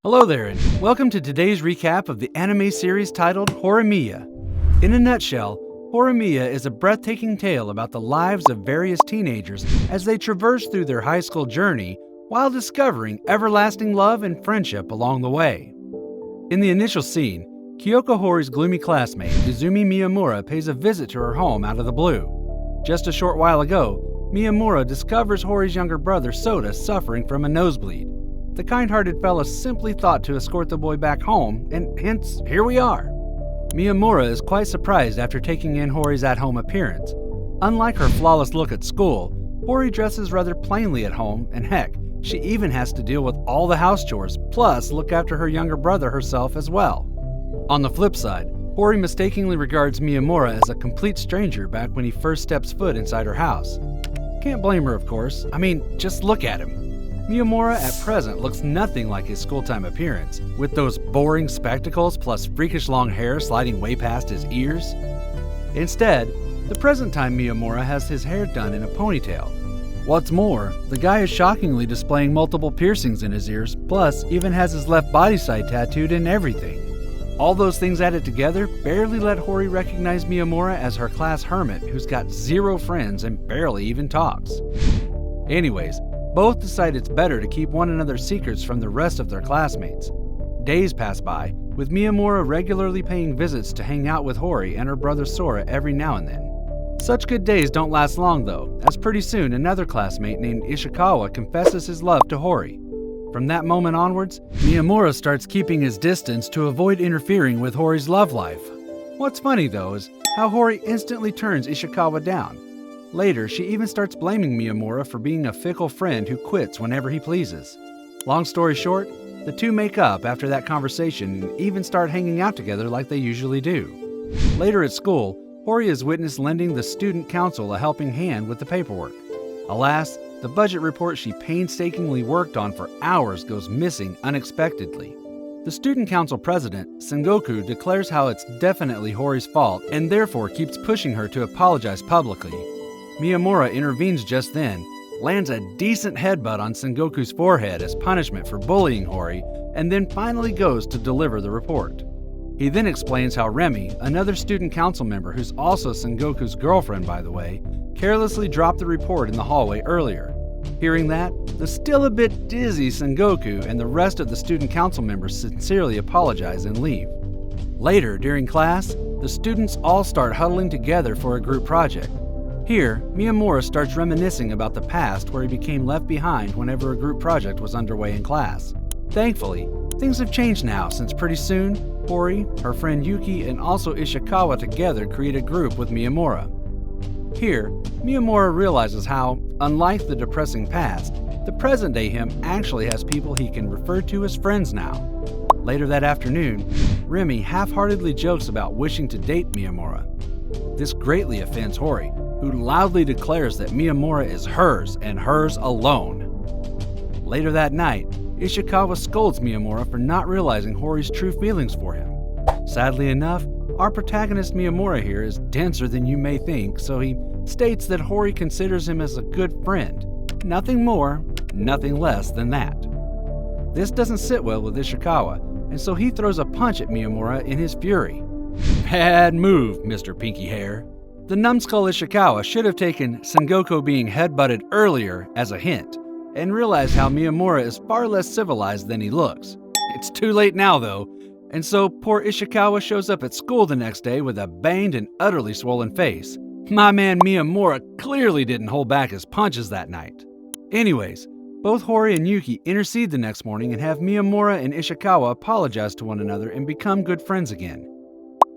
Hello there, and welcome to today's recap of the anime series titled Horimiya. In a nutshell, Horimiya is a breathtaking tale about the lives of various teenagers as they traverse through their high school journey while discovering everlasting love and friendship along the way. In the initial scene, Kyoko Hori's gloomy classmate, Izumi Miyamura, pays a visit to her home out of the blue. Just a short while ago, Miyamura discovers Hori's younger brother Sota suffering from a nosebleed. The kind-hearted fella simply thought to escort the boy back home, and hence, here we are. Miyamura is quite surprised after taking in Hori's at-home appearance. Unlike her flawless look at school, Hori dresses rather plainly at home, and heck, she even has to deal with all the house chores, plus look after her younger brother herself as well. On the flip side, Hori mistakenly regards Miyamura as a complete stranger back when he first steps foot inside her house. Can't blame her, of course. I mean, just look at him. Miyamura at present looks nothing like his school-time appearance, with those boring spectacles plus freakish long hair sliding way past his ears. Instead, the present-time Miyamura has his hair done in a ponytail. What's more, the guy is shockingly displaying multiple piercings in his ears, plus even has his left body side tattooed and everything. All those things added together barely let Hori recognize Miyamura as her class hermit who's got zero friends and barely even talks. Anyways, both decide it's better to keep one another's secrets from the rest of their classmates. Days pass by, with Miyamura regularly paying visits to hang out with Hori and her brother Sora every now and then. Such good days don't last long though, as pretty soon another classmate named Ishikawa confesses his love to Hori. From that moment onwards, Miyamura starts keeping his distance to avoid interfering with Hori's love life. What's funny though is how Hori instantly turns Ishikawa down. Later, she even starts blaming Miyamura for being a fickle friend who quits whenever he pleases. Long story short, the two make up after that conversation and even start hanging out together like they usually do. Later at school, Hori is witnessed lending the student council a helping hand with the paperwork. Alas, the budget report she painstakingly worked on for hours goes missing unexpectedly. The student council president, Sengoku, declares how it's definitely Hori's fault and therefore keeps pushing her to apologize publicly. Miyamura intervenes just then, lands a decent headbutt on Sengoku's forehead as punishment for bullying Hori, and then finally goes to deliver the report. He then explains how Remi, another student council member who's also Sengoku's girlfriend by the way, carelessly dropped the report in the hallway earlier. Hearing that, the still a bit dizzy Sengoku and the rest of the student council members sincerely apologize and leave. Later, during class, the students all start huddling together for a group project. Here, Miyamura starts reminiscing about the past where he became left behind whenever a group project was underway in class. Thankfully, things have changed now since pretty soon, Hori, her friend Yuki, and also Ishikawa together create a group with Miyamura. Here, Miyamura realizes how, unlike the depressing past, the present-day him actually has people he can refer to as friends now. Later that afternoon, Remi half-heartedly jokes about wishing to date Miyamura. This greatly offends Hori, who loudly declares that Miyamura is hers and hers alone. Later that night, Ishikawa scolds Miyamura for not realizing Hori's true feelings for him. Sadly enough, our protagonist Miyamura here is denser than you may think, so he states that Hori considers him as a good friend. Nothing more, nothing less than that. This doesn't sit well with Ishikawa, and so he throws a punch at Miyamura in his fury. Bad move, Mr. Pinky Hair. The numbskull Ishikawa should have taken Sengoku being headbutted earlier as a hint, and realized how Miyamura is far less civilized than he looks. It's too late now though, and so poor Ishikawa shows up at school the next day with a banged and utterly swollen face. My man Miyamura clearly didn't hold back his punches that night. Anyways, both Hori and Yuki intercede the next morning and have Miyamura and Ishikawa apologize to one another and become good friends again.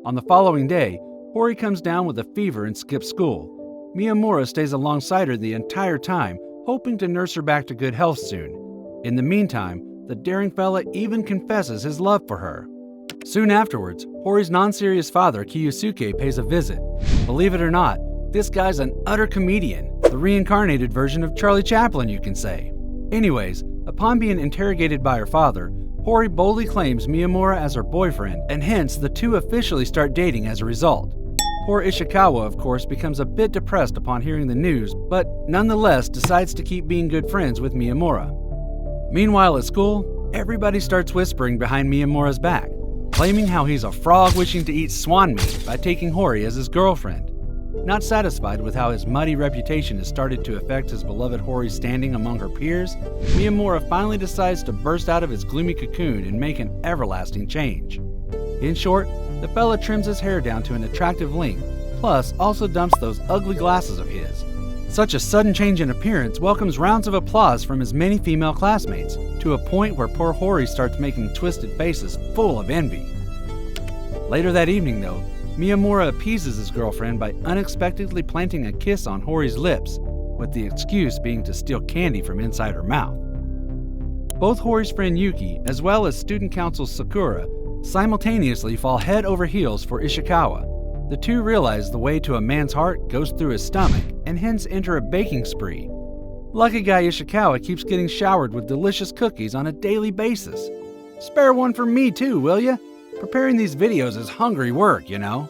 On the following day, Hori comes down with a fever and skips school. Miyamura stays alongside her the entire time, hoping to nurse her back to good health soon. In the meantime, the daring fella even confesses his love for her. Soon afterwards, Hori's non-serious father, Kiyosuke, pays a visit. Believe it or not, this guy's an utter comedian, the reincarnated version of Charlie Chaplin, you can say. Anyways, upon being interrogated by her father, Hori boldly claims Miyamura as her boyfriend, and hence the two officially start dating as a result. Poor Ishikawa, of course, becomes a bit depressed upon hearing the news, but nonetheless decides to keep being good friends with Miyamura. Meanwhile at school, everybody starts whispering behind Miyamura's back, claiming how he's a frog wishing to eat swan meat by taking Hori as his girlfriend. Not satisfied with how his muddy reputation has started to affect his beloved Hori's standing among her peers, Miyamura finally decides to burst out of his gloomy cocoon and make an everlasting change. In short, the fella trims his hair down to an attractive length, plus also dumps those ugly glasses of his. Such a sudden change in appearance welcomes rounds of applause from his many female classmates, to a point where poor Hori starts making twisted faces full of envy. Later that evening, though, Miyamura appeases his girlfriend by unexpectedly planting a kiss on Hori's lips, with the excuse being to steal candy from inside her mouth. Both Hori's friend Yuki, as well as student council Sakura, simultaneously fall head over heels for Ishikawa. The two realize the way to a man's heart goes through his stomach, and hence enter a baking spree. Lucky guy Ishikawa keeps getting showered with delicious cookies on a daily basis. Spare one for me too, will ya? Preparing these videos is hungry work, you know.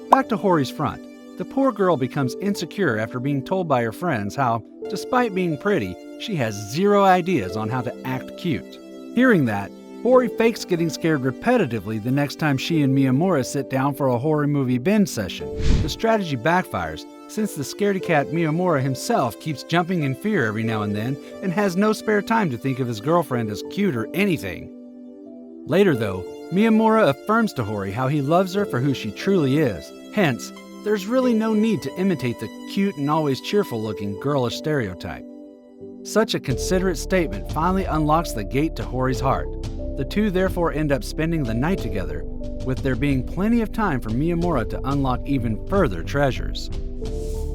Back to Hori's front. The poor girl becomes insecure after being told by her friends how, despite being pretty, she has zero ideas on how to act cute. Hearing that, Hori fakes getting scared repetitively the next time she and Miyamura sit down for a horror movie binge session. The strategy backfires, since the scaredy cat Miyamura himself keeps jumping in fear every now and then and has no spare time to think of his girlfriend as cute or anything. Later though, Miyamura affirms to Hori how he loves her for who she truly is. Hence, there's really no need to imitate the cute and always cheerful-looking girlish stereotype. Such a considerate statement finally unlocks the gate to Hori's heart. The two therefore end up spending the night together, with there being plenty of time for Miyamura to unlock even further treasures.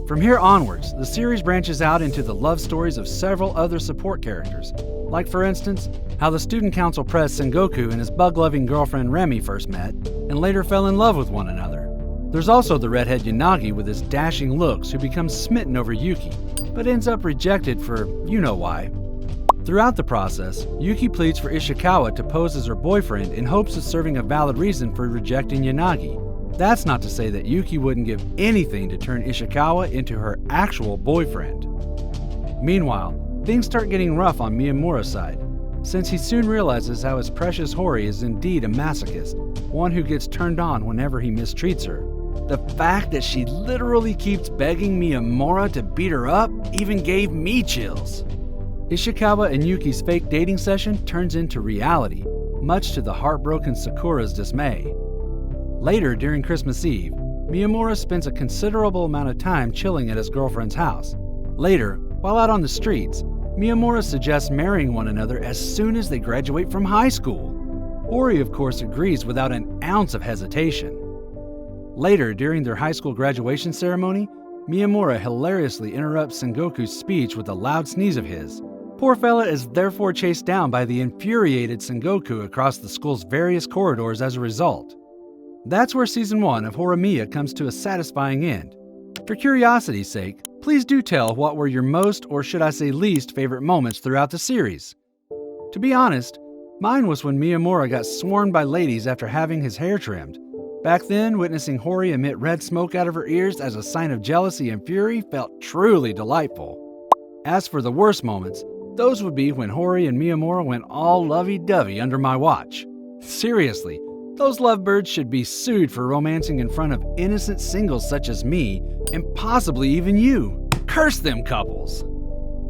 From here onwards, the series branches out into the love stories of several other support characters, like for instance, how the student council press Sengoku and his bug-loving girlfriend Remi first met, and later fell in love with one another. There's also the redhead Yanagi with his dashing looks who becomes smitten over Yuki, but ends up rejected for you-know-why. Throughout the process, Yuki pleads for Ishikawa to pose as her boyfriend in hopes of serving a valid reason for rejecting Yanagi. That's not to say that Yuki wouldn't give anything to turn Ishikawa into her actual boyfriend. Meanwhile, things start getting rough on Miyamura's side, since he soon realizes how his precious Hori is indeed a masochist, one who gets turned on whenever he mistreats her. The fact that she literally keeps begging Miyamura to beat her up even gave me chills. Ishikawa and Yuki's fake dating session turns into reality, much to the heartbroken Sakura's dismay. Later, during Christmas Eve, Miyamura spends a considerable amount of time chilling at his girlfriend's house. Later, while out on the streets, Miyamura suggests marrying one another as soon as they graduate from high school. Hori, of course, agrees without an ounce of hesitation. Later, during their high school graduation ceremony, Miyamura hilariously interrupts Sengoku's speech with a loud sneeze of his. Poor fella is therefore chased down by the infuriated Sengoku across the school's various corridors as a result. That's where Season 1 of Horimiya comes to a satisfying end. For curiosity's sake, please do tell what were your most, or should I say least, favorite moments throughout the series. To be honest, mine was when Miyamura got swarmed by ladies after having his hair trimmed. Back then, witnessing Hori emit red smoke out of her ears as a sign of jealousy and fury felt truly delightful. As for the worst moments, those would be when Hori and Miyamura went all lovey-dovey under my watch. Seriously, those lovebirds should be sued for romancing in front of innocent singles such as me, and possibly even you. Curse them couples!